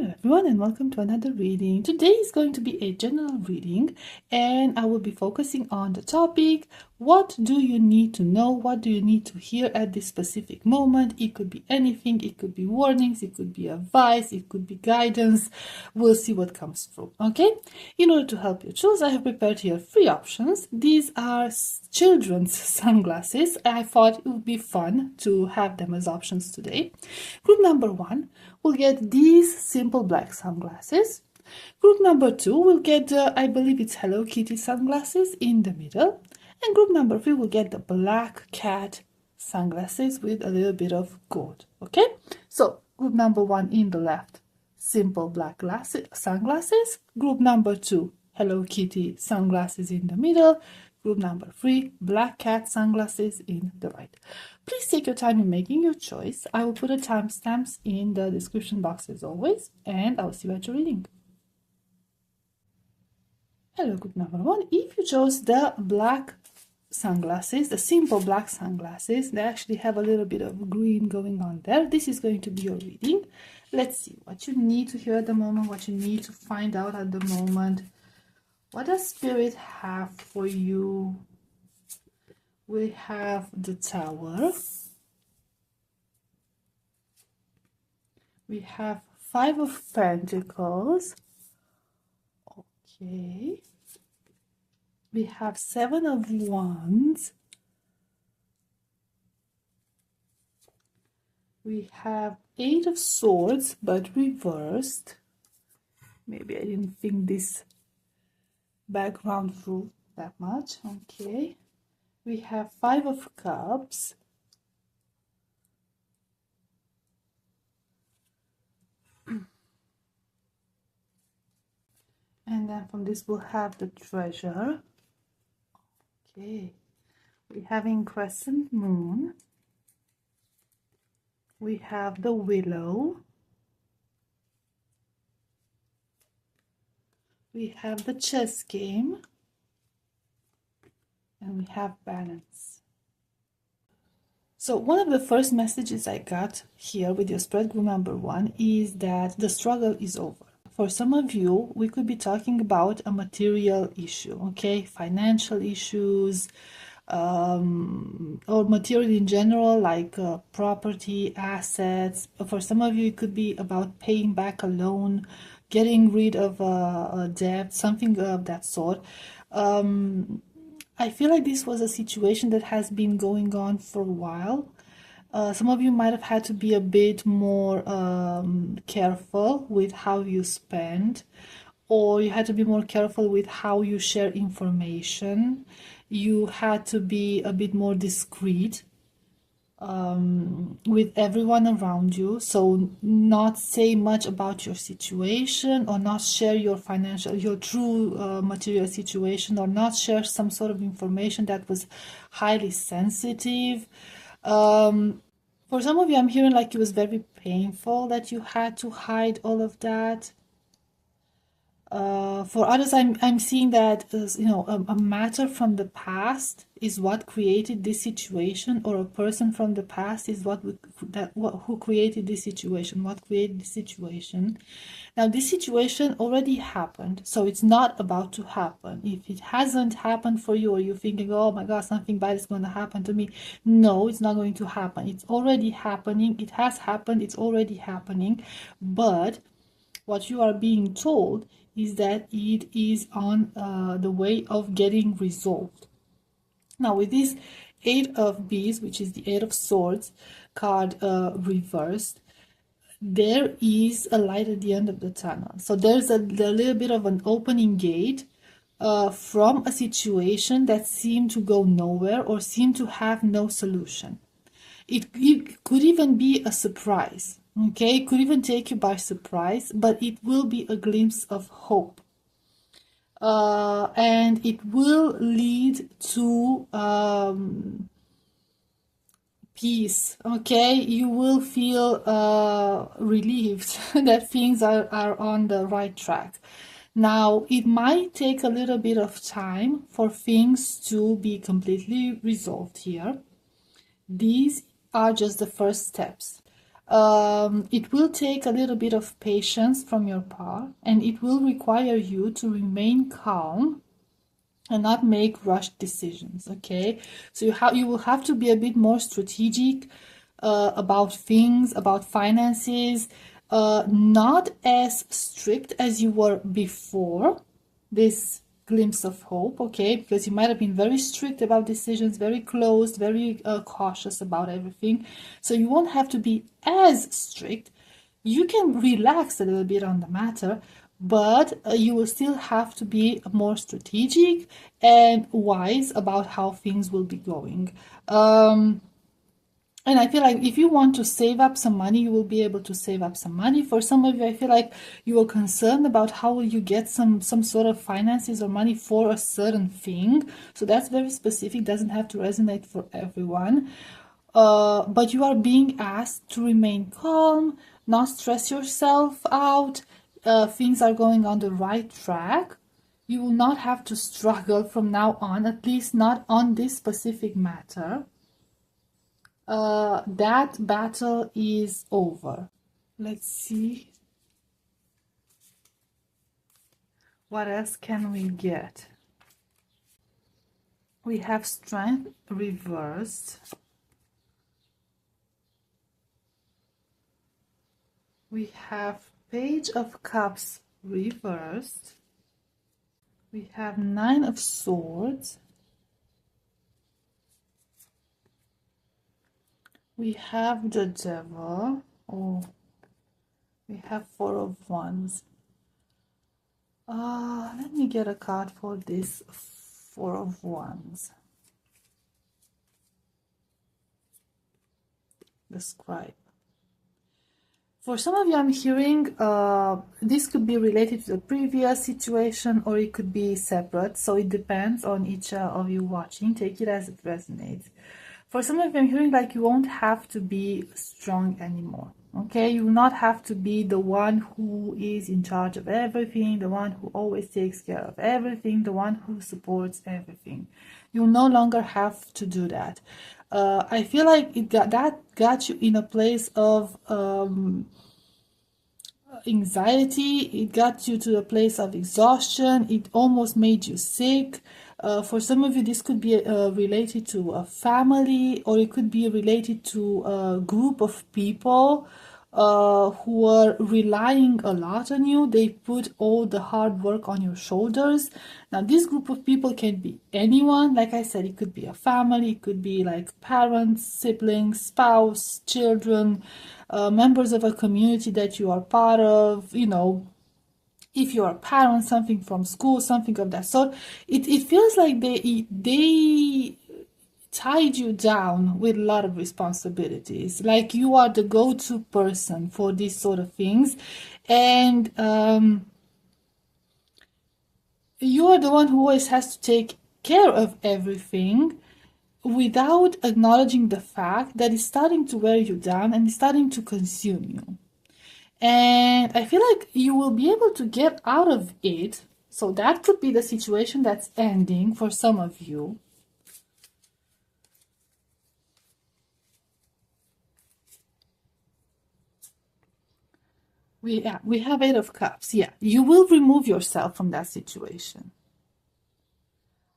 Hello everyone and welcome to another reading. Today is going to be a general reading and I will be focusing on the topic, what do you need to know, what do you need to hear at this specific moment. It could be anything, it could be warnings, it could be advice, it could be guidance. We'll see what comes through, okay? In order to help you choose, I have prepared here 3 options. These are children's sunglasses. I thought it would be fun to have them as options today. Group number 1 will get these simple black sunglasses. Group number 2 will get I believe it's Hello Kitty sunglasses in the middle. And group number 3 will get the black cat sunglasses with a little bit of gold. Okay, so group number 1 in the left, simple black sunglasses. Group number 2, Hello Kitty sunglasses in the middle. Group number 3, black cat sunglasses in the right. Please take your time in making your choice. I will put the timestamps in the description box as always, and I will see you at your reading. Hello, group number 1. If you chose the black sunglasses, the simple black sunglasses, they actually have a little bit of green going on there. This is going to be your reading. Let's see what you need to hear at the moment, what you need to find out at the moment. What does Spirit have for you? We have the Tower. We have 5 of Pentacles. Okay. We have 7 of Wands. We have 8 of Swords, but reversed. Maybe I didn't think this background through that much. Okay. We have 5 of Cups. And then from this we'll have the Treasure. Okay. We're having Crescent Moon. We have the Willow. We have the Chess Game. And we have Balance. So one of the first messages I got here with your spread group number 1 is that the struggle is over. For some of you, we could be talking about a material issue, okay? Financial issues, or material in general, like property, assets. For some of you, it could be about paying back a loan, getting rid of a debt, something of that sort. I feel like this was a situation that has been going on for a while. Some of you might have had to be a bit more careful with how you spend, or you had to be more careful with how you share information. You had to be a bit more discreet with everyone around you, so not say much about your situation, or not share your true material situation, or not share some sort of information that was highly sensitive. For some of you, I'm hearing like it was very painful that you had to hide all of that. For others, I'm seeing that a matter from the past is what created this situation, or a person from the past is who created this situation, what created this situation. Now, this situation already happened, so it's not about to happen. If it hasn't happened for you, or you're thinking, oh my God, something bad is going to happen to me, no, it's not going to happen. It's already happening. It has happened. It's already happening. But what you are being told is that it is on the way of getting resolved. Now, with this 8 of Bees, which is the 8 of Swords card reversed, there is a light at the end of the tunnel. So there's a little bit of an opening gate from a situation that seemed to go nowhere, or seemed to have no solution. It could even be a surprise. Okay, it could even take you by surprise, but it will be a glimpse of hope. And it will lead to peace. Okay, you will feel relieved that things are on the right track. Now, it might take a little bit of time for things to be completely resolved here. These are just the first steps. It will take a little bit of patience from your part, and it will require you to remain calm and not make rushed decisions. Okay, so you will have to be a bit more strategic about things, about finances, not as strict as you were before this glimpse of hope. Okay, because you might have been very strict about decisions, very closed, very cautious about everything. So you won't have to be as strict. You can relax a little bit on the matter, but you will still have to be more strategic and wise about how things will be going. And I feel like if you want to save up some money, you will be able to save up some money. For some of you, I feel like you are concerned about how will you get some sort of finances or money for a certain thing. So that's very specific, doesn't have to resonate for everyone. But you are being asked to remain calm, not stress yourself out. Things are going on the right track. You will not have to struggle from now on, at least not on this specific matter. That battle is over. Let's see. What else can we get? We have strength reversed. We have Page of Cups reversed. We have Nine of Swords. We have the Devil. Oh, we have Four of Wands. Let me get a card for this Four of Wands. The Scribe. For some of you, I'm hearing this could be related to the previous situation, or it could be separate. So it depends on each of you watching. Take it as it resonates. For some of you, I'm hearing like you won't have to be strong anymore. Okay, you will not have to be the one who is in charge of everything, the one who always takes care of everything, the one who supports everything. You will no longer have to do that. I feel like that got you in a place of anxiety. It got you to a place of exhaustion. It almost made you sick. For some of you, this could be related to a family, or it could be related to a group of people who are relying a lot on you. They put all the hard work on your shoulders. Now, this group of people can be anyone. Like I said, it could be a family, it could be like parents, siblings, spouse, children, members of a community that you are part of, you know. If you're a parent, something from school, something of that sort, it feels like they tied you down with a lot of responsibilities. Like you are the go-to person for these sort of things, and you are the one who always has to take care of everything without acknowledging the fact that it's starting to wear you down and it's starting to consume you. And I feel like you will be able to get out of it. So that could be the situation that's ending for some of you. We have Eight of Cups. Yeah, you will remove yourself from that situation.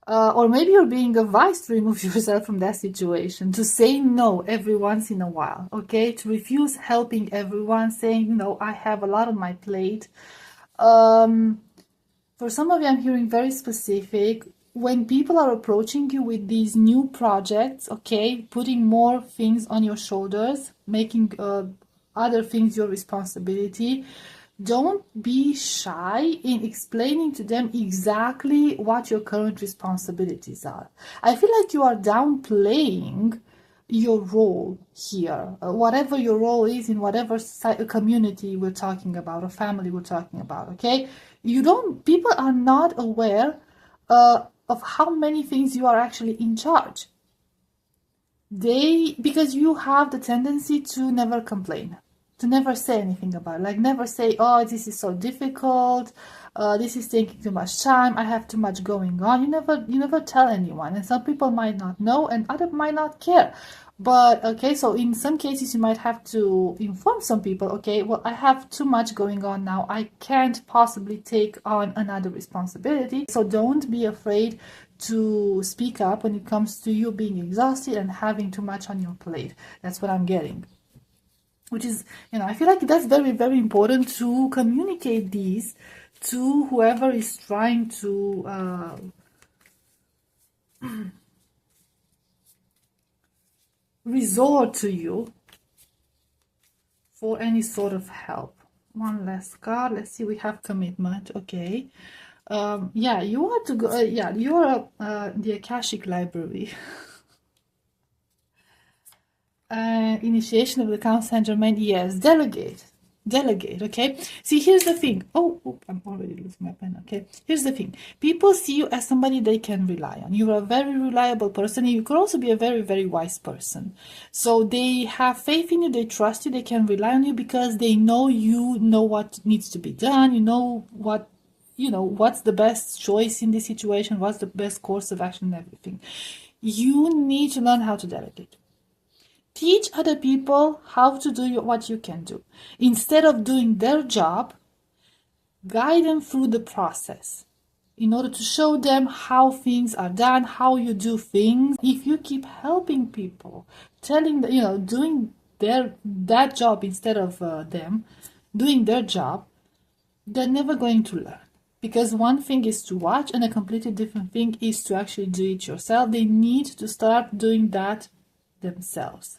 Or maybe you're being advised to remove yourself from that situation, to say no every once in a while, okay? To refuse helping everyone, saying, you know, I have a lot on my plate. For some of you, I'm hearing very specific. When people are approaching you with these new projects, okay, putting more things on your shoulders, making other things your responsibility, don't be shy in explaining to them exactly what your current responsibilities are. I feel like you are downplaying your role here, whatever your role is in whatever community we're talking about or family we're talking about, okay? People are not aware of how many things you are actually in charge. Because you have the tendency to never complain, to never say anything about it. Like never say, oh, this is so difficult, this is taking too much time, I have too much going on. You never tell anyone, and some people might not know and others might not care. But okay, so in some cases you might have to inform some people, okay, well, I have too much going on now, I can't possibly take on another responsibility. So don't be afraid to speak up when it comes to you being exhausted and having too much on your plate. That's what I'm getting, which is, I feel like that's very, very important to communicate these to whoever is trying to resort to you for any sort of help. One last card. Let's see, we have commitment. Okay. Yeah, you are to go. Yeah, you are the Akashic Library. Initiation of the Count Saint Germain. Yes, delegate. Okay. See, here's the thing. Oh, I'm already losing my pen. Okay, here's the thing. People see you as somebody they can rely on. You're a very reliable person. You could also be a very, very wise person. So they have faith in you, they trust you, they can rely on you because they know you know what needs to be done. You know what's the best choice in this situation, what's the best course of action and everything. You need to learn how to delegate. Teach other people how to do what you can do. Instead of doing their job, guide them through the process in order to show them how things are done, how you do things. If you keep helping people, telling them, doing that job instead of them doing their job, they're never going to learn. Because one thing is to watch and a completely different thing is to actually do it yourself. They need to start doing that themselves.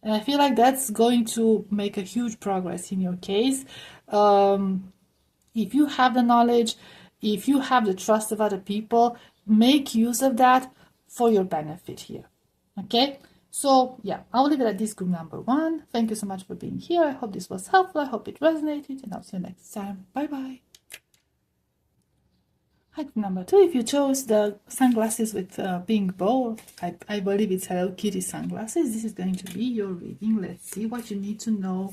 And I feel like that's going to make a huge progress in your case. If you have the knowledge, if you have the trust of other people, make use of that for your benefit here. Okay? So, yeah, I'll leave it at this, group number 1. Thank you so much for being here. I hope this was helpful. I hope it resonated. And I'll see you next time. Bye-bye. Hack number 2, if you chose the sunglasses with pink bow, I believe it's Hello Kitty sunglasses, this is going to be your reading. Let's see what you need to know,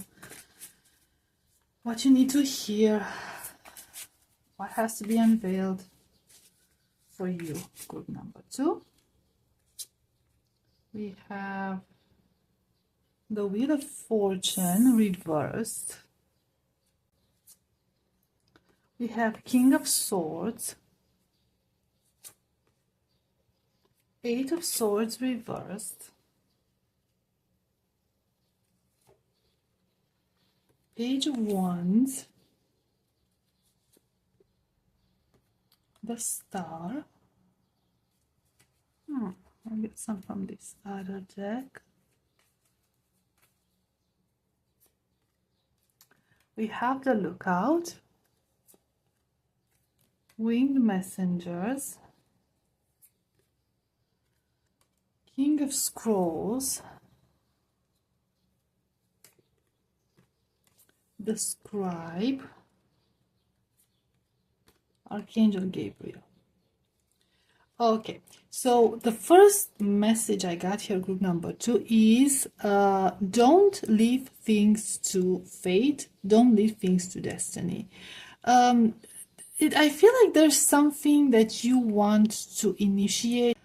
what you need to hear, what has to be unveiled for you. Group number 2, we have the Wheel of Fortune reversed. We have King of Swords, 8 of Swords reversed, Page of Wands, the Star. I'll get some from this other deck. We have the Lookout, Winged Messengers, King of Scrolls, the Scribe, Archangel Gabriel. Okay, so the first message I got here, group number 2, is don't leave things to fate, don't leave things to destiny. I feel like there's something that you want to initiate,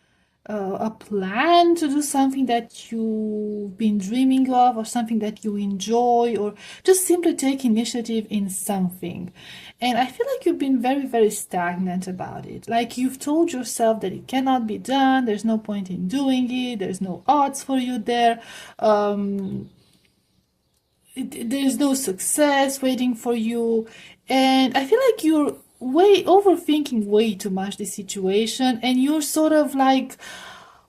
a plan to do something that you've been dreaming of, or something that you enjoy, or just simply take initiative in something. And I feel like you've been very, very stagnant about it. Like you've told yourself that it cannot be done, there's no point in doing it, there's no odds for you there, there's no success waiting for you. And I feel like you're overthinking way too much the situation, and you're sort of like,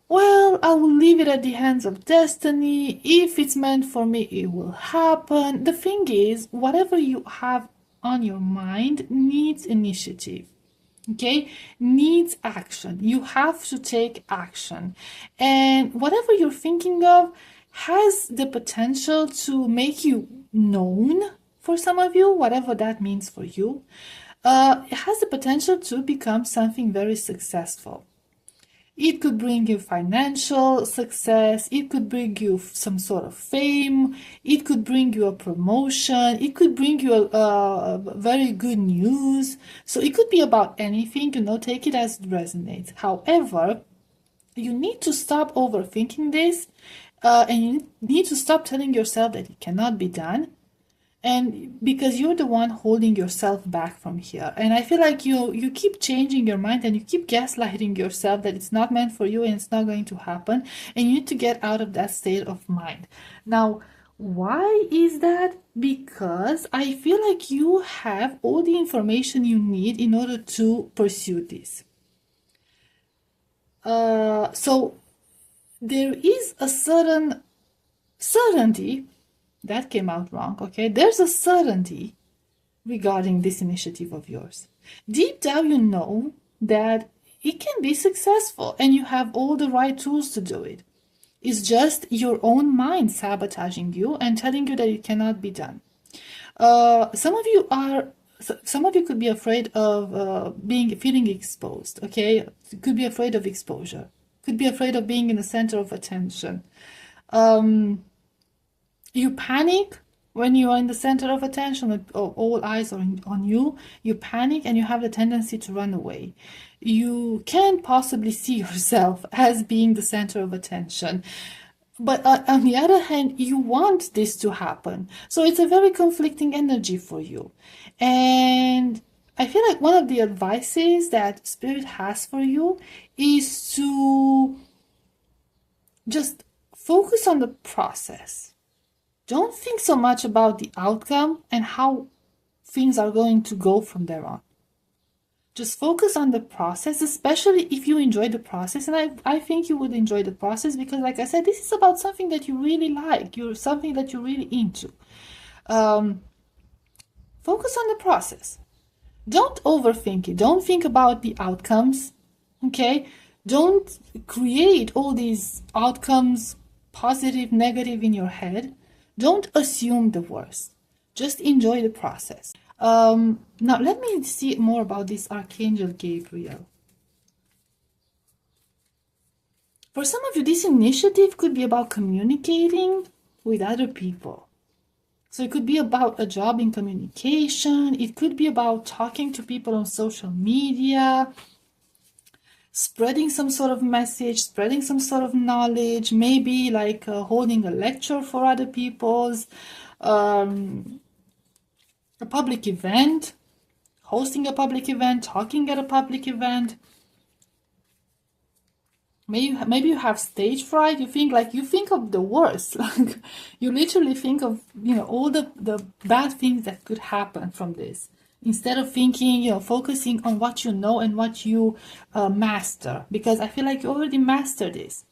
well, I will leave it at the hands of destiny. If it's meant for me, it will happen. The thing is, whatever you have on your mind needs initiative, okay? Needs action. You have to take action. And whatever you're thinking of has the potential to make you known for some of you, whatever that means for you. It has the potential to become something very successful. It could bring you financial success, it could bring you some sort of fame, it could bring you a promotion, it could bring you a very good news. So it could be about anything, take it as it resonates. However, you need to stop overthinking this And you need to stop telling yourself that it cannot be done, and because you're the one holding yourself back from here. And I feel like you keep changing your mind and you keep gaslighting yourself that it's not meant for you and it's not going to happen, and you need to get out of that state of mind. Now, why is that? Because I feel like you have all the information you need in order to pursue this. So there is a certain certainty that came out wrong. Okay, there's a certainty regarding this initiative of yours. Deep down, you know that it can be successful and you have all the right tools to do it. It's just your own mind sabotaging you and telling you that it cannot be done. Some of you could be afraid of feeling exposed. Okay, could be afraid of exposure. Could be afraid of being in the center of attention. You panic when you are in the center of attention, with all eyes are on you. You panic and you have the tendency to run away. You can't possibly see yourself as being the center of attention. But on the other hand, you want this to happen. So it's a very conflicting energy for you. And I feel like one of the advices that Spirit has for you is to just focus on the process. Don't think so much about the outcome and how things are going to go from there on. Just focus on the process, especially if you enjoy the process. And I think you would enjoy the process because, like I said, this is about something that you really like. You're something that you're really into. Focus on the process. Don't overthink it. Don't think about the outcomes. Okay? Don't create all these outcomes, positive, negative, in your head. Don't assume the worst. Just enjoy the process. Now, let me see more about this Archangel Gabriel. For some of you, this initiative could be about communicating with other people. So it could be about a job in communication. It could be about talking to people on social media, spreading some sort of message, spreading some sort of knowledge, maybe like holding a lecture for other people's, a public event, hosting a public event, talking at a public event. Maybe you have stage fright. You think of the worst. Like you literally think of all the bad things that could happen from this. Instead of thinking, focusing on what you know and what you master, because I feel like you already mastered this,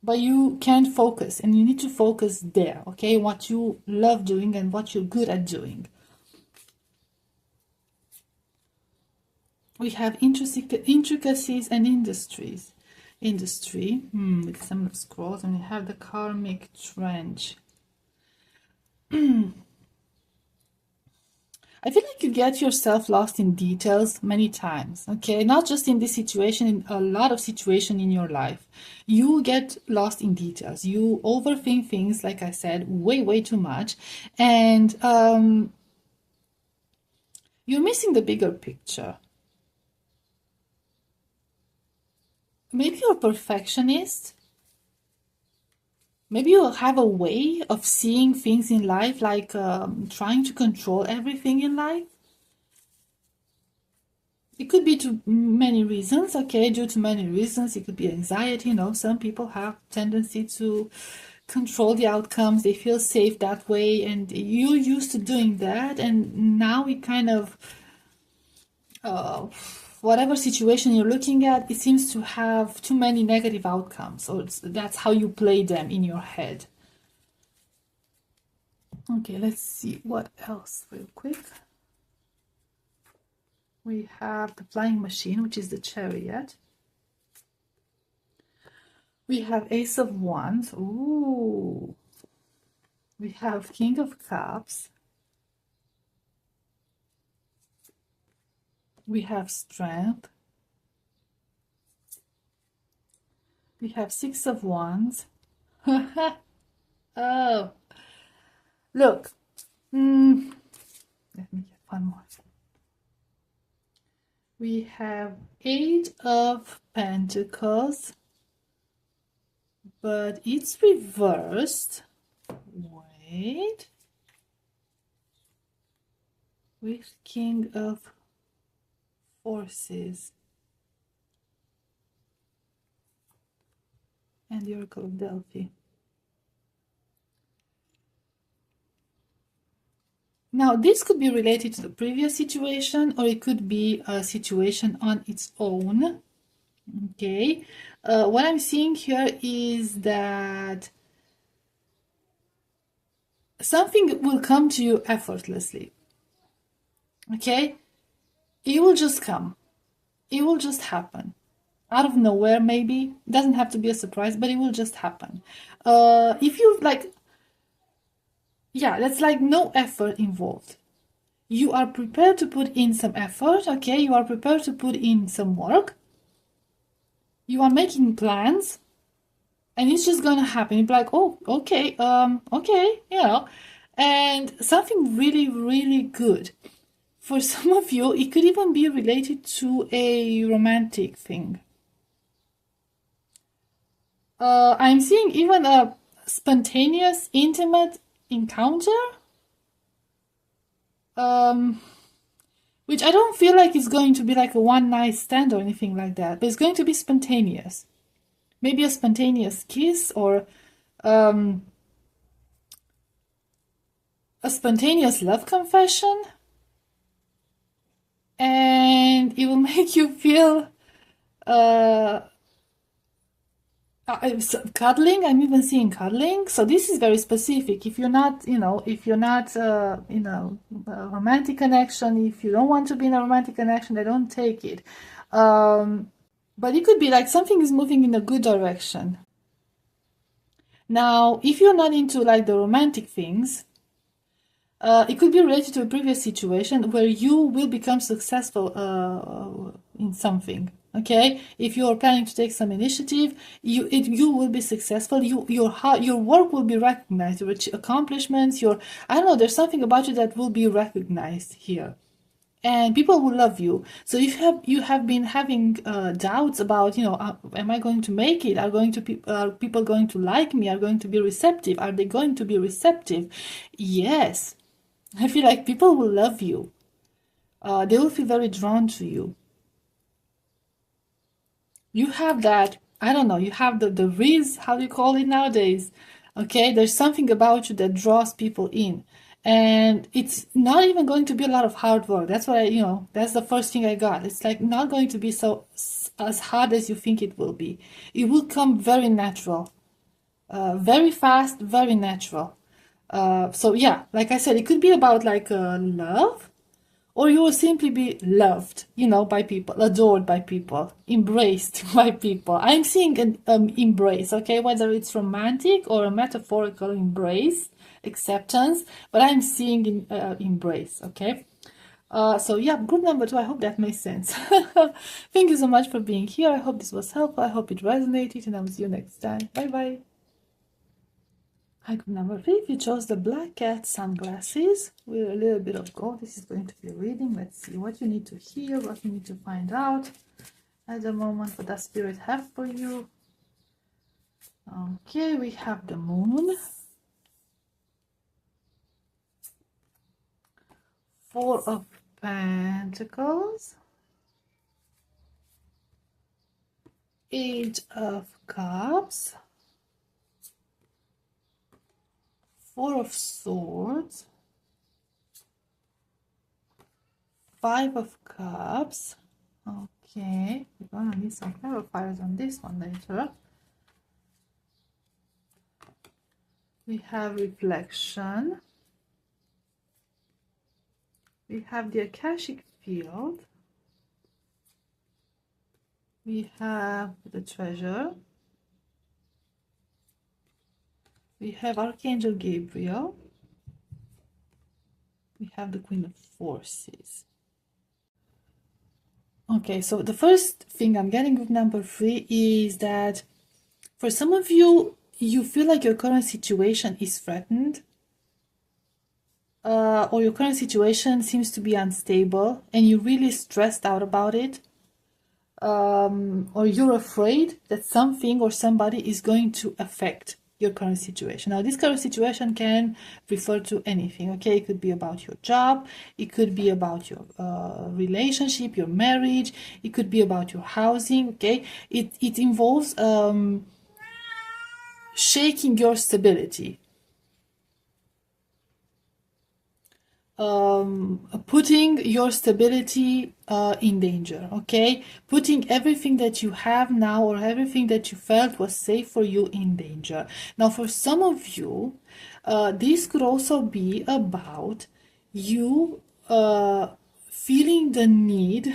but you can't focus, and you need to focus there. Okay, what you love doing and what you're good at doing. We have intricacies and industry with some scrolls, and we have the karmic trench. I feel like you get yourself lost in details many times, okay? Not just in this situation, in a lot of situations in your life. You get lost in details. You overthink things, like I said, way too much. And you're missing the bigger picture. Maybe you're a perfectionist. Maybe you have a way of seeing things in life, like trying to control everything in life. It could be to many reasons, okay? Due to many reasons. It could be anxiety, some people have tendency to control the outcomes. They feel safe that way, and you're used to doing that, and now it kind of whatever situation you're looking at, it seems to have too many negative outcomes, or that's how you play them in your head. Okay, let's see what else real quick. We have the flying machine, which is the chariot. We have Ace of Wands. Ooh. We have King of Cups. We have Strength. We have Six of Wands. Oh, look. Let me get one more. We have Eight of Pentacles, but it's reversed. Wait. With King of Forces and the Oracle of Delphi. Now, this could be related to the previous situation, or it could be a situation on its own. Okay, what I'm seeing here is that something will come to you effortlessly. Okay, it will just come. It will just happen. Out of nowhere, maybe. It doesn't have to be a surprise, but it will just happen. If you like, yeah, that's like no effort involved. You are prepared to put in some effort, okay? You are prepared to put in some work. You are making plans, and it's just gonna happen. You'll be like, oh, okay, okay, you know, and something really, really good. For some of you, it could even be related to a romantic thing. I'm seeing even a spontaneous, intimate encounter, which I don't feel like it's going to be like a one-night stand or anything like that, but it's going to be spontaneous. Maybe a spontaneous kiss, or a spontaneous love confession, and it will make you feel cuddling. I'm even seeing cuddling. So this is very specific. If you're not, if you're not in a romantic connection, if you don't want to be in a romantic connection, I don't take it. But it could be like something is moving in a good direction. Now, if you're not into like the romantic things, it could be related to a previous situation where you will become successful in something. Okay, if you are planning to take some initiative, you will be successful. Your work will be recognized. Your accomplishments, I don't know. There's something about you that will be recognized here, and people will love you. So if you have been having doubts about, am I going to make it? Are people going to like me? Are going to be receptive? Are they going to be receptive? Yes, I feel like people will love you. They will feel very drawn to you. You have that, I don't know, you have the riz, how do you call it nowadays? Okay, there's something about you that draws people in. And it's not even going to be a lot of hard work. That's what that's the first thing I got. It's like not going to be as hard as you think it will be. It will come very natural. Very fast, very natural. So yeah, like I said, it could be about like love, or you will simply be loved, by people, adored by people, embraced by people. I'm seeing an embrace, okay, whether it's romantic or a metaphorical embrace, acceptance, but I'm seeing embrace, okay. So yeah, group number 2, I hope that makes sense. Thank you so much for being here. I hope this was helpful. I hope it resonated, and I will see you next time. Bye bye. Hi, group number 3, if you chose the black cat sunglasses with a little bit of gold, this is going to be a reading. Let's see what you need to hear, what you need to find out at the moment, what does spirit have for you. Okay, we have the moon, 4 of Pentacles, 8 of Cups, 4 of Swords, 5 of Cups. Okay, we're gonna need some clarifiers on this one later. We have Reflection. We have the Akashic Field. We have the Treasure. We have Archangel Gabriel. We have the Queen of Forces. Okay, so the first thing I'm getting with number 3 is that for some of you, you feel like your current situation is threatened, or your current situation seems to be unstable, and you're really stressed out about it. or you're afraid that something or somebody is going to affect your current situation. Now, this current situation can refer to anything, okay? It could be about your job, it could be about your relationship, your marriage, it could be about your housing, okay? It involves shaking your stability, putting your stability in danger, okay? Putting everything that you have now or everything that you felt was safe for you in danger. Now, for some of you, this could also be about you feeling the need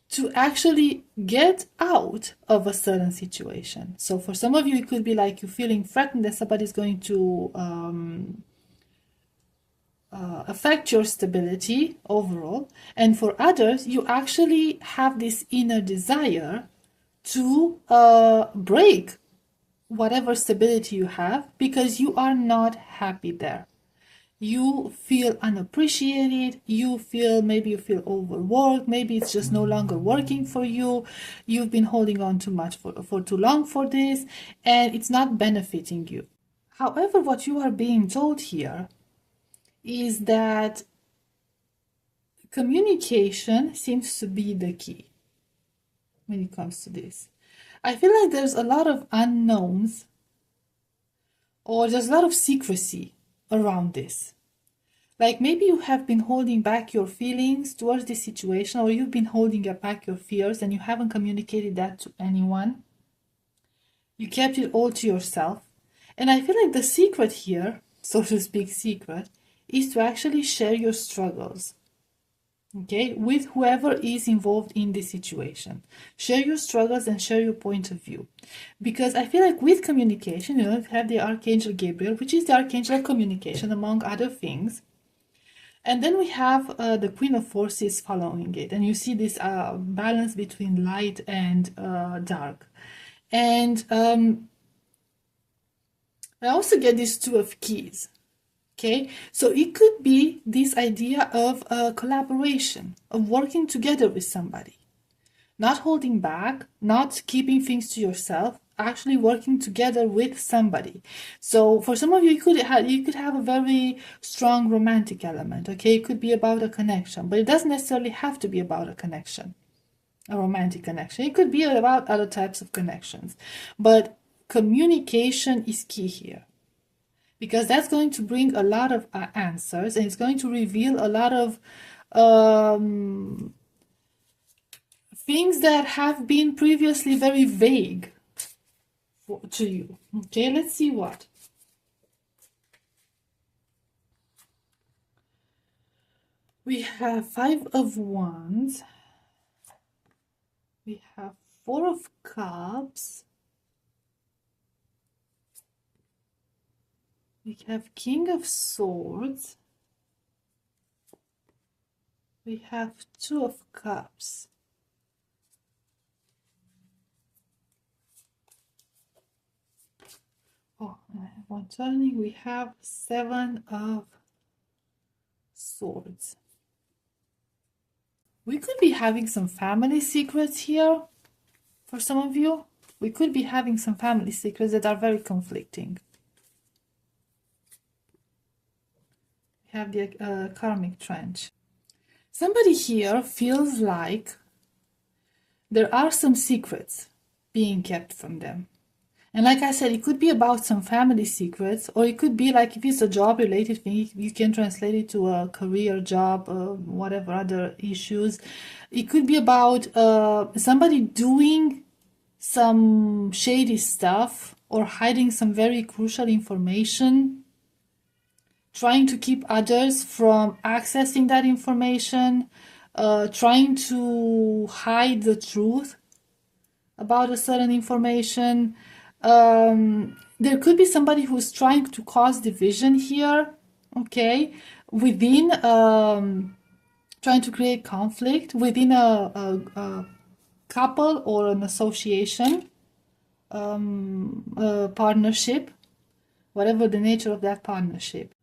to actually get out of a certain situation. So for some of you, it could be like you feeling threatened that somebody's going to affect your stability overall. And for others, you actually have this inner desire to break whatever stability you have because you are not happy there. You feel unappreciated, maybe you feel overworked, maybe it's just no longer working for you, you've been holding on too much for too long for this, and it's not benefiting you. However, what you are being told here is that communication seems to be the key when it comes to this. I feel like there's a lot of unknowns or there's a lot of secrecy around this. Like maybe you have been holding back your feelings towards this situation, or you've been holding back your fears and you haven't communicated that to anyone. You kept it all to yourself. And I feel like the secret here, so to speak, is to actually share your struggles, okay, with whoever is involved in this situation. Share your struggles and share your point of view. Because I feel like with communication, you have the Archangel Gabriel, which is the Archangel of communication, among other things. And then we have the Queen of Forces following it. And you see this balance between light and dark. And I also get this Two of Keys. Okay, so it could be this idea of collaboration, of working together with somebody. Not holding back, not keeping things to yourself, actually working together with somebody. So for some of you, you could have a very strong romantic element, okay? It could be about a connection, but it doesn't necessarily have to be about a connection, a romantic connection. It could be about other types of connections. But communication is key here, because that's going to bring a lot of answers, and it's going to reveal a lot of things that have been previously very vague to you. Okay, let's see what. We have Five of Wands. We have Four of Cups. We have King of Swords. We have Two of Cups. Oh, and I have one turning. We have Seven of Swords. We could be having some family secrets here for some of you. We could be having some family secrets that are very conflicting. We have the karmic trench. Somebody here feels like there are some secrets being kept from them. And like I said, it could be about some family secrets, or it could be like if it's a job-related thing, you can translate it to a career, job, whatever other issues. It could be about somebody doing some shady stuff or hiding some very crucial information, trying to keep others from accessing that information, trying to hide the truth about a certain information. There could be somebody who's trying to cause division here, okay, within, trying to create conflict within a couple or an association, a partnership, whatever the nature of that partnership.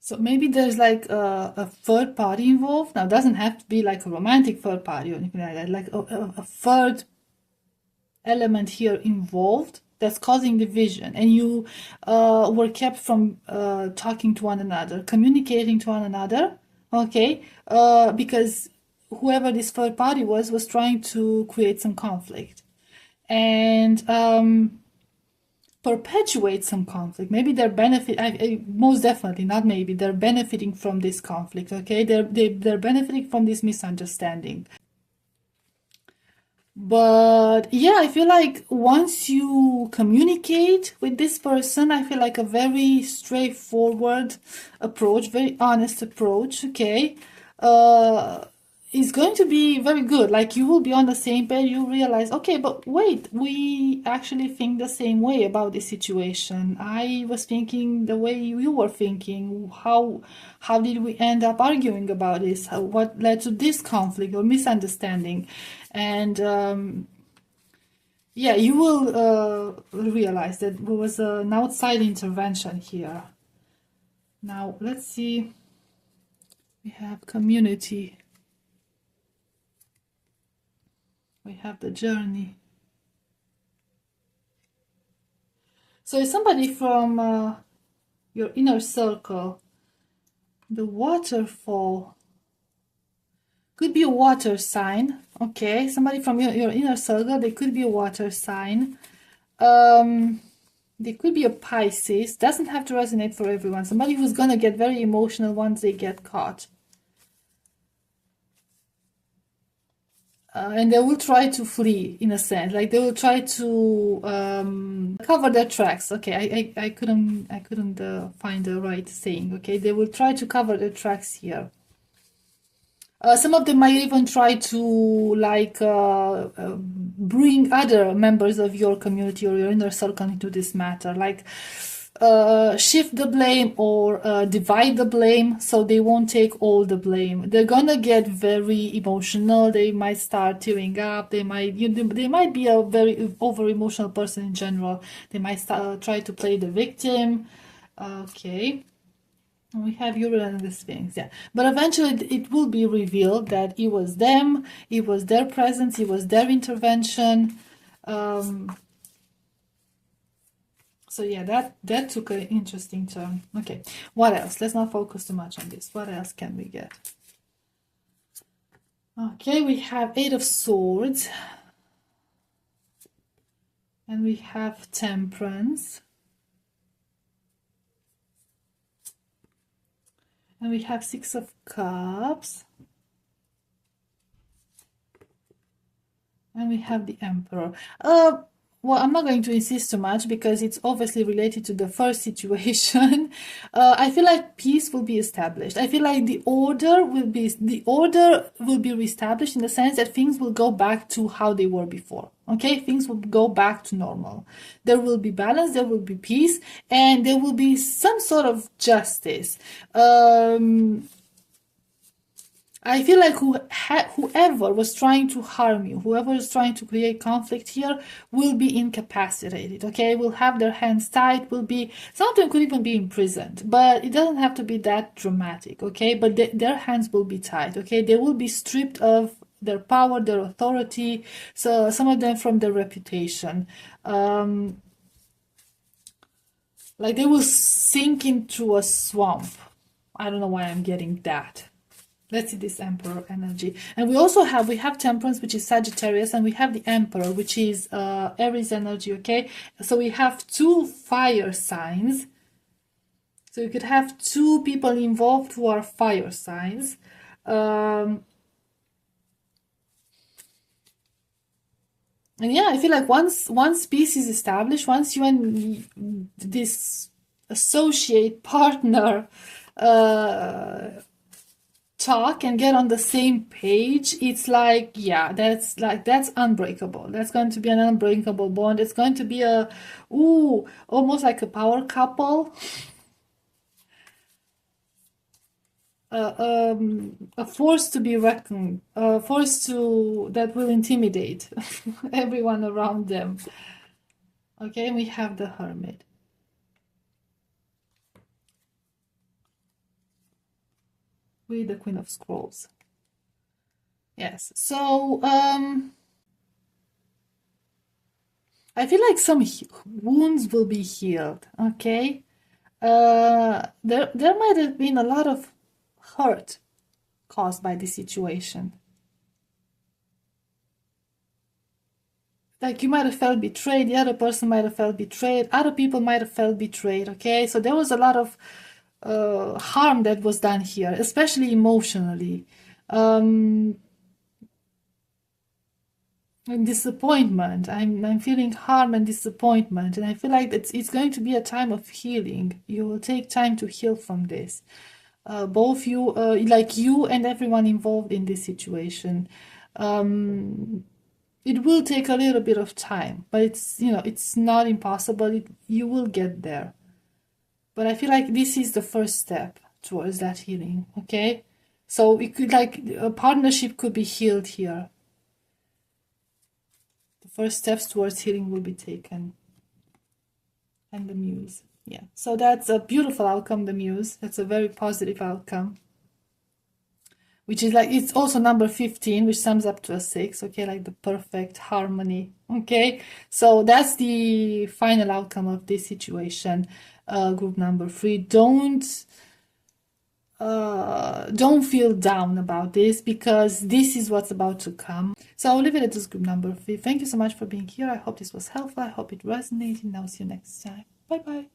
So maybe there's like a third party involved. Now, it doesn't have to be like a romantic third party or anything like that. Like a third element here involved that's causing division, and you were kept from talking to one another, communicating to one another, okay? Because whoever this third party was trying to create some conflict and perpetuate some conflict. Maybe they're most definitely not maybe they're benefiting from this conflict, okay? They're benefiting from this misunderstanding. But yeah, I feel like once you communicate with this person, I feel like a very straightforward approach, very honest approach, okay, is going to be very good. Like you will be on the same page, you realize, okay, but wait, we actually think the same way about this situation. I was thinking the way you were thinking. How did we end up arguing about this? What led to this conflict or misunderstanding? And yeah, you will realize that there was an outside intervention here. Now, let's see. We have community. We have the journey. So it's somebody from your inner circle. The waterfall. Could be a water sign. Okay, somebody from your inner circle. They could be a water sign. They could be a Pisces. Doesn't have to resonate for everyone. Somebody who's gonna get very emotional once they get caught. And they will try to flee, in a sense, like they will try to cover their tracks. Okay, I couldn't find the right saying. Okay, they will try to cover their tracks here. Some of them might even try to like bring other members of your community or your inner circle into this matter, like shift the blame or divide the blame, so they won't take all the blame. They're gonna get very emotional. They might start tearing up. They might be a very over emotional person in general. They might start try to play the victim. Okay. We have Uranus things, yeah. But eventually it will be revealed that it was them, it was their presence, it was their intervention. So yeah, that took an interesting turn. Okay, what else? Let's not focus too much on this. What else can we get? Okay, we have Eight of Swords. And we have Temperance. And we have Six of Cups. And we have the Emperor. Well, I'm not going to insist too much because it's obviously related to the first situation. I feel like peace will be established. I feel like the order will be reestablished in the sense that things will go back to how they were before. Okay, things will go back to normal. There will be balance, there will be peace, and there will be some sort of justice. I feel like whoever was trying to harm you, whoever is trying to create conflict here, will be incapacitated, okay? Will have their hands tied, some of them could even be imprisoned, but it doesn't have to be that dramatic, okay? But their hands will be tied, okay? They will be stripped of their power, their authority, so some of them from their reputation. Like they will sink into a swamp. I don't know why I'm getting that. Let's see this Emperor energy. And we have Temperance, which is Sagittarius, and we have the Emperor, which is Aries energy, okay? So we have two fire signs. So you could have two people involved who are fire signs. And yeah, I feel like once peace is established, once you and this associate partner talk and get on the same page, it's like, yeah, that's unbreakable. That's going to be an unbreakable bond. It's going to be almost like a power couple. A force to be reckoned, a force that will intimidate everyone around them. Okay, we have the Hermit. with the Queen of Scrolls. Yes, so I feel like some wounds will be healed, okay? There might have been a lot of hurt caused by this situation. Like you might have felt betrayed, the other person might have felt betrayed, other people might have felt betrayed, okay? So there was a lot of harm that was done here, especially emotionally. And disappointment. I'm feeling harm and disappointment, and I feel like it's going to be a time of healing. You will take time to heal from this. Both you, like you and everyone involved in this situation. It will take a little bit of time, but it's not impossible. You will get there. But I feel like this is the first step towards that healing, okay? So it could, like, a partnership could be healed here. The first steps towards healing will be taken. And the Muse, yeah. So that's a beautiful outcome, the Muse. That's a very positive outcome. Which is like, it's also number 15, which sums up to a 6, okay, like the perfect harmony, okay? So that's the final outcome of this situation, group number 3. Don't feel down about this, because this is what's about to come. So I'll leave it at this group number 3. Thank you so much for being here. I hope this was helpful. I hope it resonated, and I'll see you next time. Bye-bye.